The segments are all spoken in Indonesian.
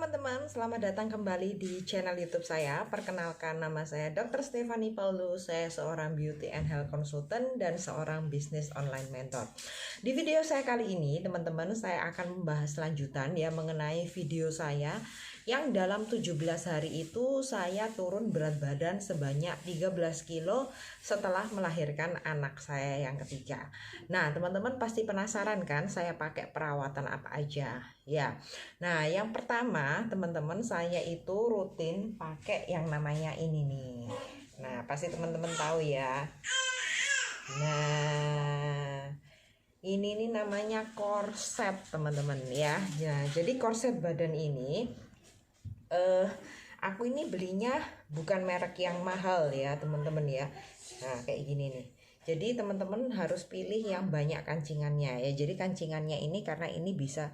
teman-teman, selamat datang kembali di channel YouTube saya. Perkenalkan, nama saya Dr. Stephanie Paulus. Saya seorang beauty and health consultant dan seorang business online mentor. Di video saya kali ini, teman-teman, saya akan membahas lanjutan ya mengenai video saya yang dalam 17 hari itu saya turun berat badan sebanyak 13 kilo setelah melahirkan anak saya yang ketiga. Nah, teman-teman pasti penasaran kan saya pakai perawatan apa aja ya. Nah, yang pertama teman-teman, saya itu rutin pakai yang namanya ini nih. Nah, pasti teman-teman tahu ya. Nah, ini nih namanya korset teman-teman ya. Ya, jadi korset badan ini aku ini belinya bukan merek yang mahal ya teman-teman ya. Nah, kayak gini nih. Jadi teman-teman harus pilih yang banyak kancingannya ya. Jadi kancingannya ini karena ini bisa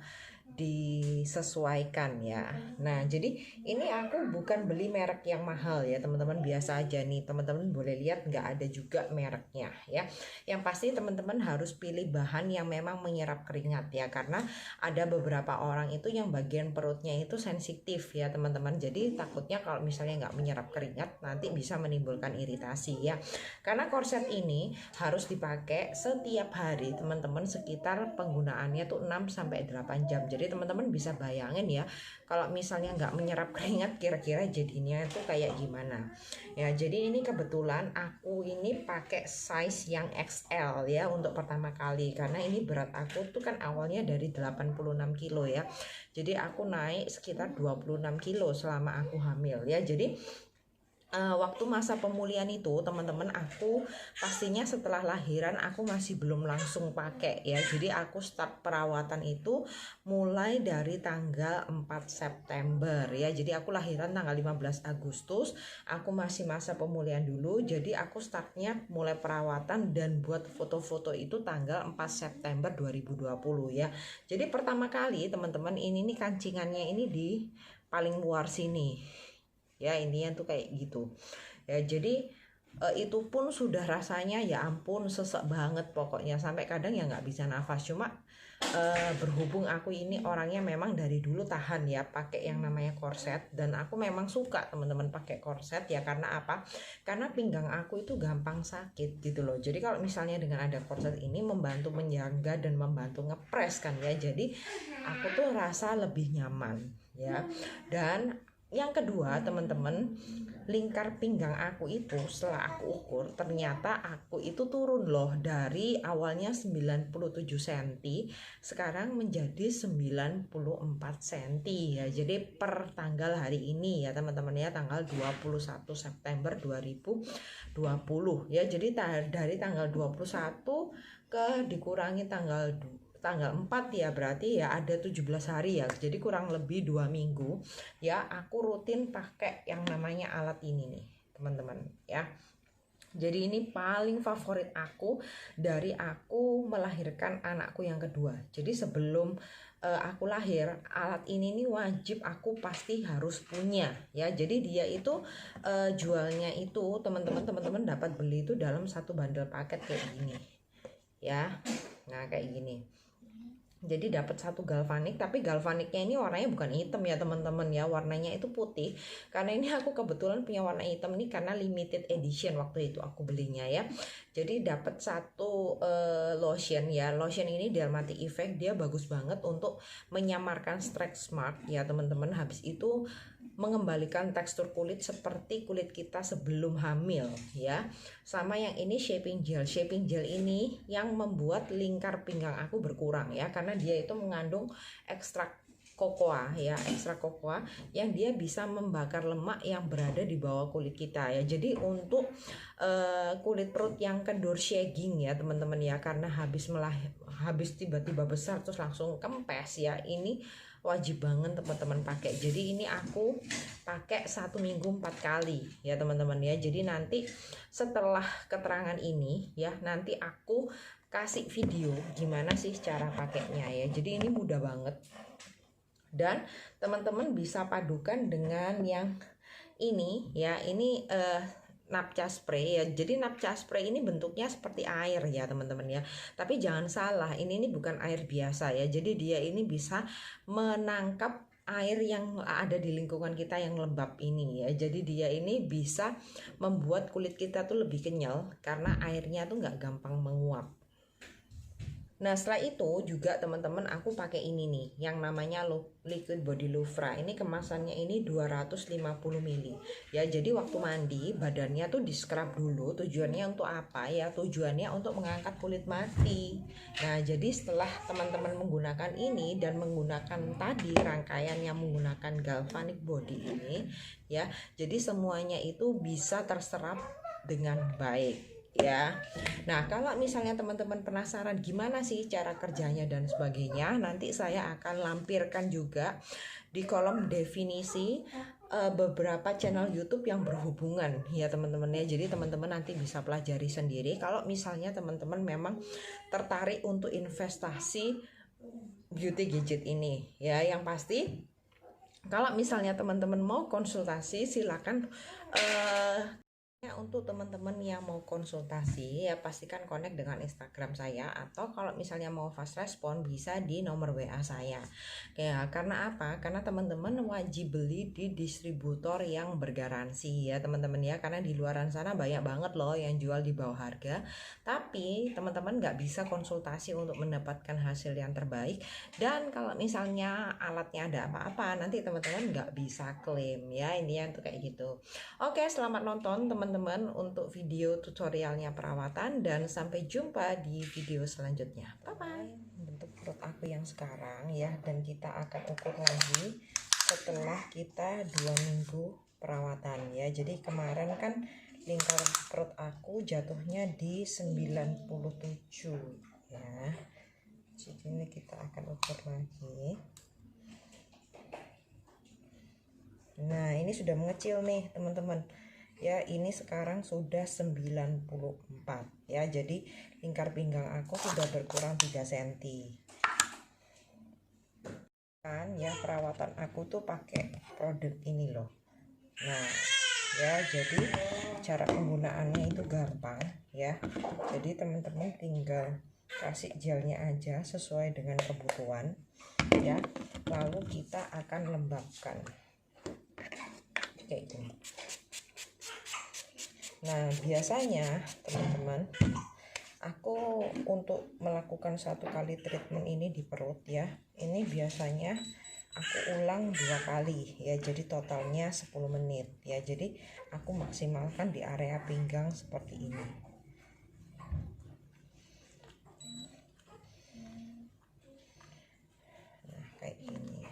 disesuaikan ya. Nah, jadi ini aku bukan beli merek yang mahal ya teman-teman, biasa aja nih. Teman-teman boleh lihat nggak ada juga mereknya ya. Yang pasti teman-teman harus pilih bahan yang memang menyerap keringat ya, karena ada beberapa orang itu yang bagian perutnya itu sensitif ya teman-teman. Jadi takutnya kalau misalnya nggak menyerap keringat nanti bisa menimbulkan iritasi ya. Karena korset ini harus dipakai setiap hari teman-teman, sekitar penggunaannya tuh 6-8 jam. Jadi teman-teman bisa bayangin ya, kalau misalnya nggak menyerap keringat kira-kira jadinya itu kayak gimana ya. Jadi ini kebetulan aku ini pakai size yang XL ya untuk pertama kali, karena ini berat aku tuh kan awalnya dari 86 kilo ya. Jadi aku naik sekitar 26 kilo selama aku hamil ya. Jadi waktu masa pemulihan itu teman-teman, aku pastinya setelah lahiran aku masih belum langsung pakai ya. Jadi aku start perawatan itu mulai dari tanggal 4 September ya. Jadi aku lahiran tanggal 15 Agustus, aku masih masa pemulihan dulu. Jadi aku startnya mulai perawatan dan buat foto-foto itu tanggal 4 September 2020 ya. Jadi pertama kali teman-teman, ini nih kancingannya ini di paling luar sini ya, ini tuh kayak gitu ya. Jadi itu pun sudah rasanya ya ampun sesek banget pokoknya, sampai kadang ya nggak bisa nafas. Cuma berhubung aku ini orangnya memang dari dulu tahan ya pakai yang namanya korset, dan aku memang suka teman-teman pakai korset ya. Karena apa? Karena pinggang aku itu gampang sakit gitu loh. Jadi kalau misalnya dengan ada korset ini membantu menyangga dan membantu ngepres kan ya, jadi aku tuh rasa lebih nyaman ya. Dan yang kedua teman-teman, lingkar pinggang aku itu setelah aku ukur ternyata aku itu turun loh, dari awalnya 97 cm sekarang menjadi 94 cm ya. Jadi per tanggal hari ini ya teman-teman ya, tanggal 21 September 2020 ya. Jadi dari tanggal 21 ke dikurangi tanggal 4 ya, berarti ya ada 17 hari ya. Jadi kurang lebih 2 minggu ya aku rutin pakai yang namanya alat ini nih teman-teman ya. Jadi ini paling favorit aku dari aku melahirkan anakku yang kedua. Jadi sebelum aku lahir, alat ini nih wajib aku pasti harus punya ya. Jadi dia itu jualnya itu teman-teman dapat beli itu dalam satu bandel paket kayak gini ya. Nah kayak gini. Jadi dapat satu galvanik, tapi galvaniknya ini warnanya bukan hitam ya teman-teman ya, warnanya itu putih. Karena ini aku kebetulan punya warna hitam ini karena limited edition waktu itu aku belinya ya. Jadi dapat satu lotion ya. Lotion ini Dermatic Effect, dia bagus banget untuk menyamarkan stretch mark ya teman-teman. Habis itu mengembalikan tekstur kulit seperti kulit kita sebelum hamil ya. Sama yang ini shaping gel. Shaping gel ini yang membuat lingkar pinggang aku berkurang ya, karena dia itu mengandung ekstrak kokoa ya, ekstrak kokoa yang dia bisa membakar lemak yang berada di bawah kulit kita ya. Jadi untuk kulit perut yang kendor sagging ya teman-teman ya, karena habis tiba-tiba besar terus langsung kempes ya, ini wajib banget teman-teman pakai. Jadi ini aku pakai 1 minggu 4 kali ya teman-teman ya. Jadi nanti setelah keterangan ini ya, nanti aku kasih video gimana sih cara pakainya ya. Jadi ini mudah banget, dan teman-teman bisa padukan dengan yang ini ya. Ini napcha spray ya. Jadi napcha spray ini bentuknya seperti air ya teman-teman ya. Tapi jangan salah, ini bukan air biasa ya. Jadi dia ini bisa menangkap air yang ada di lingkungan kita yang lembab ini ya. Jadi dia ini bisa membuat kulit kita tuh lebih kenyal karena airnya tuh nggak gampang menguap. Nah setelah itu juga teman-teman aku pakai ini nih yang namanya liquid body loofah. Ini kemasannya ini 250 ml ya. Jadi waktu mandi badannya tuh di scrub dulu. Tujuannya untuk apa ya? Tujuannya untuk mengangkat kulit mati. Nah jadi setelah teman-teman menggunakan ini dan menggunakan tadi rangkaian yang menggunakan galvanic body ini ya, jadi semuanya itu bisa terserap dengan baik ya. Nah kalau misalnya teman-teman penasaran gimana sih cara kerjanya dan sebagainya, nanti saya akan lampirkan juga di kolom definisi beberapa channel YouTube yang berhubungan ya teman-teman ya. Jadi teman-teman nanti bisa pelajari sendiri kalau misalnya teman-teman memang tertarik untuk investasi beauty gadget ini ya. Yang pasti kalau misalnya teman-teman mau konsultasi silakan untuk teman-teman yang mau konsultasi ya pastikan connect dengan Instagram saya, atau kalau misalnya mau fast respon bisa di nomor WA saya ya. Karena apa? Karena teman-teman wajib beli di distributor yang bergaransi ya teman-teman ya, karena di luaran sana banyak banget loh yang jual di bawah harga, tapi teman-teman nggak bisa konsultasi untuk mendapatkan hasil yang terbaik. Dan kalau misalnya alatnya ada apa-apa nanti teman-teman nggak bisa klaim ya, intinya tuh kayak gitu. Oke, selamat nonton teman-teman untuk video tutorialnya perawatan, dan sampai jumpa di video selanjutnya. Bye bye. Bentuk perut aku yang sekarang ya, dan kita akan ukur lagi setelah kita 2 minggu perawatan ya. Jadi kemarin kan lingkar perut aku jatuhnya di 97 ya. Jadi ini kita akan ukur lagi. Nah ini sudah mengecil nih teman-teman ya, ini sekarang sudah 94 ya. Jadi lingkar pinggang aku sudah berkurang 3 cm kan ya. Perawatan aku tuh pakai produk ini loh. Nah ya, jadi cara penggunaannya itu gampang ya. Jadi teman-teman tinggal kasih gelnya aja sesuai dengan kebutuhan ya, lalu kita akan lembabkan kayak gini. Nah biasanya teman-teman aku untuk melakukan 1 kali treatment ini di perut ya, ini biasanya aku ulang 2 kali ya, jadi totalnya 10 menit ya. Jadi aku maksimalkan di area pinggang seperti ini. Nah kayak gini.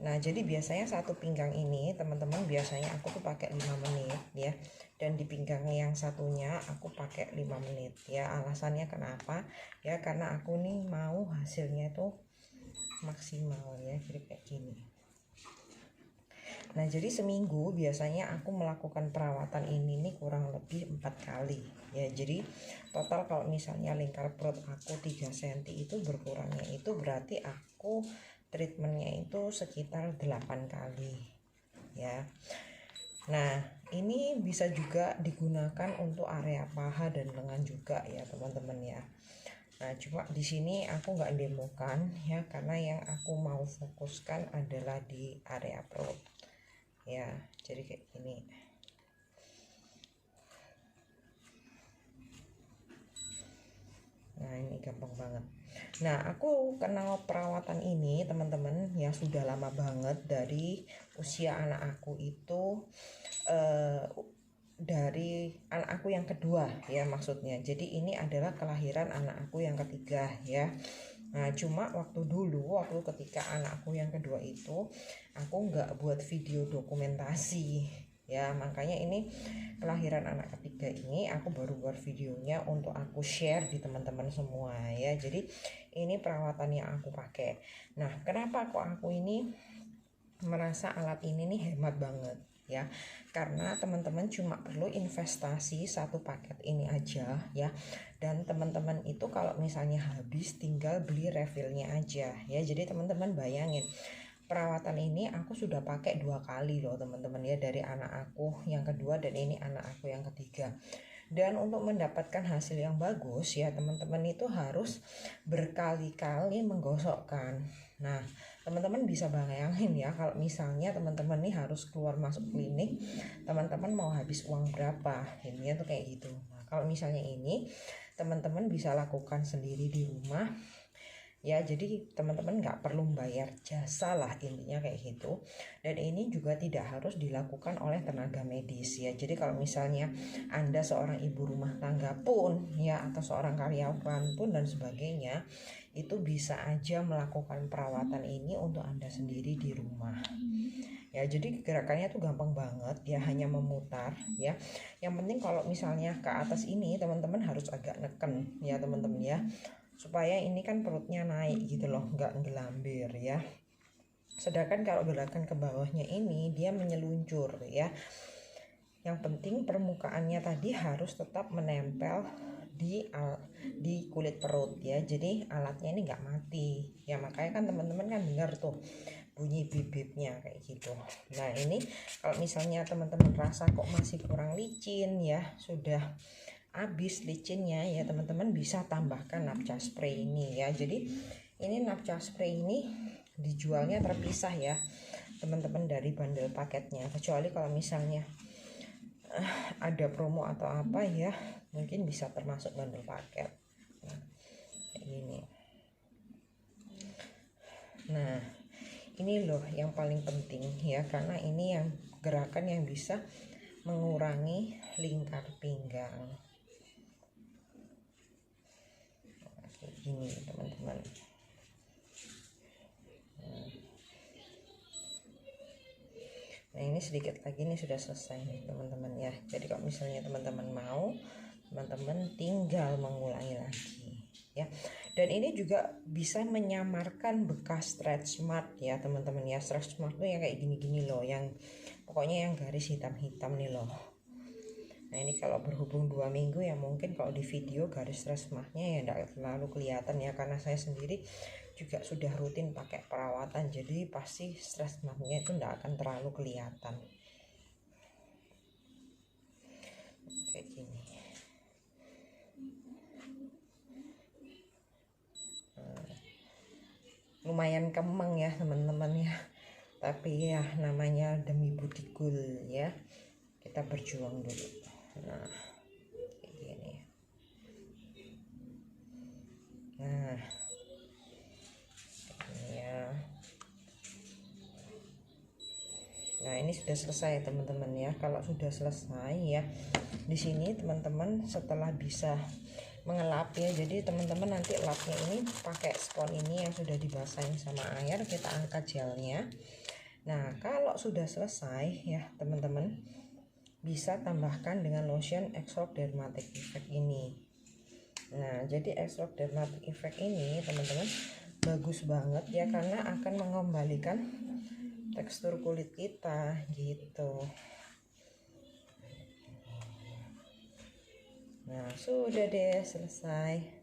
Nah jadi biasanya 1 pinggang ini teman-teman biasanya aku tuh pakai 5 menit ya, dan di pinggang yang satunya aku pakai 5 menit ya. Alasannya kenapa ya, karena aku nih mau hasilnya itu maksimal ya, jadi kayak gini. Nah jadi seminggu biasanya aku melakukan perawatan ini nih kurang lebih 4 kali ya. Jadi total kalau misalnya lingkar perut aku 3 cm itu berkurangnya itu berarti aku treatmentnya itu sekitar 8 kali ya. Nah ini bisa juga digunakan untuk area paha dan lengan juga ya teman-teman ya. Nah cuma di sini aku nggak demokan ya, karena yang aku mau fokuskan adalah di area perut ya. Jadi kayak gini. Nah ini gampang banget. Nah aku kenal perawatan ini teman-teman ya sudah lama banget, dari usia anak aku itu dari anak aku yang kedua ya maksudnya. Jadi ini adalah kelahiran anak aku yang ketiga ya. Nah cuma waktu ketika anak aku yang kedua itu aku nggak buat video dokumentasi ya, makanya ini kelahiran anak ketiga ini aku baru buat videonya untuk aku share di teman-teman semua ya. Jadi ini perawatan yang aku pakai. Nah kenapa kok aku ini merasa alat ini nih hemat banget ya, karena teman-teman cuma perlu investasi 1 paket ini aja ya, dan teman-teman itu kalau misalnya habis tinggal beli refillnya aja ya. Jadi teman-teman bayangin perawatan ini aku sudah pakai 2 kali loh teman-teman ya, dari anak aku yang kedua dan ini anak aku yang ketiga. Dan untuk mendapatkan hasil yang bagus ya teman-teman itu harus berkali-kali menggosokkan. Nah, teman-teman bisa bayangin ya, kalau misalnya teman-teman nih harus keluar masuk klinik, teman-teman mau habis uang berapa, ini tuh kayak gitu. Nah, kalau misalnya ini teman-teman bisa lakukan sendiri di rumah ya, jadi teman-teman nggak perlu bayar jasa lah, intinya kayak gitu. Dan ini juga tidak harus dilakukan oleh tenaga medis ya. Jadi kalau misalnya Anda seorang ibu rumah tangga pun ya, atau seorang karyawan pun dan sebagainya, itu bisa aja melakukan perawatan ini untuk Anda sendiri di rumah ya. Jadi gerakannya tuh gampang banget ya, hanya memutar ya. Yang penting kalau misalnya ke atas ini teman-teman harus agak neken ya teman-teman ya, supaya ini kan perutnya naik gitu loh, nggak ngelambir ya. Sedangkan kalau gerakan ke bawahnya ini dia menyeluncur ya. Yang penting permukaannya tadi harus tetap menempel di kulit perut ya. Jadi alatnya ini nggak mati ya, makanya kan teman-teman kan dengar tuh bunyi bibitnya kayak gitu. Nah ini kalau misalnya teman-teman rasa kok masih kurang licin ya, sudah habis licinnya ya, teman-teman bisa tambahkan napcha spray ini ya. Jadi ini napcha spray ini dijualnya terpisah ya teman-teman dari bundle paketnya, kecuali kalau misalnya ada promo atau apa ya, mungkin bisa termasuk bundle paket. Nah, kayak gini. Nah ini loh yang paling penting ya, karena ini yang gerakan yang bisa mengurangi lingkar pinggang. Gini teman-teman. Nah ini sedikit lagi nih sudah selesai nih teman-teman ya. Jadi kalau misalnya teman-teman mau, teman-teman tinggal mengulangi lagi ya. Dan ini juga bisa menyamarkan bekas stretch mark ya teman-teman ya. Stretch mark tuh yang kayak gini-gini loh, yang pokoknya yang garis hitam-hitam nih loh. Nah ini kalau berhubung 2 minggu ya, mungkin kalau di video garis stretch marknya ya tidak terlalu kelihatan ya, karena saya sendiri juga sudah rutin pakai perawatan, jadi pasti stretch marknya itu tidak akan terlalu kelihatan kayak gini. Lumayan kemeng ya teman-teman ya, tapi ya namanya demi butikul ya, kita berjuang dulu. Nah kayak gini. Nah ini ya. Nah ini sudah selesai teman-teman ya. Kalau sudah selesai ya, di sini teman-teman setelah bisa mengelap ya, jadi teman-teman nanti lapnya ini pakai spons ini yang sudah dibasahin sama air, kita angkat gelnya. Nah kalau sudah selesai ya teman-teman, bisa tambahkan dengan lotion Aesop Dermatic Effect ini. Nah jadi Aesop Dermatic Effect ini teman-teman bagus banget ya, karena akan mengembalikan tekstur kulit kita gitu. Nah sudah deh selesai.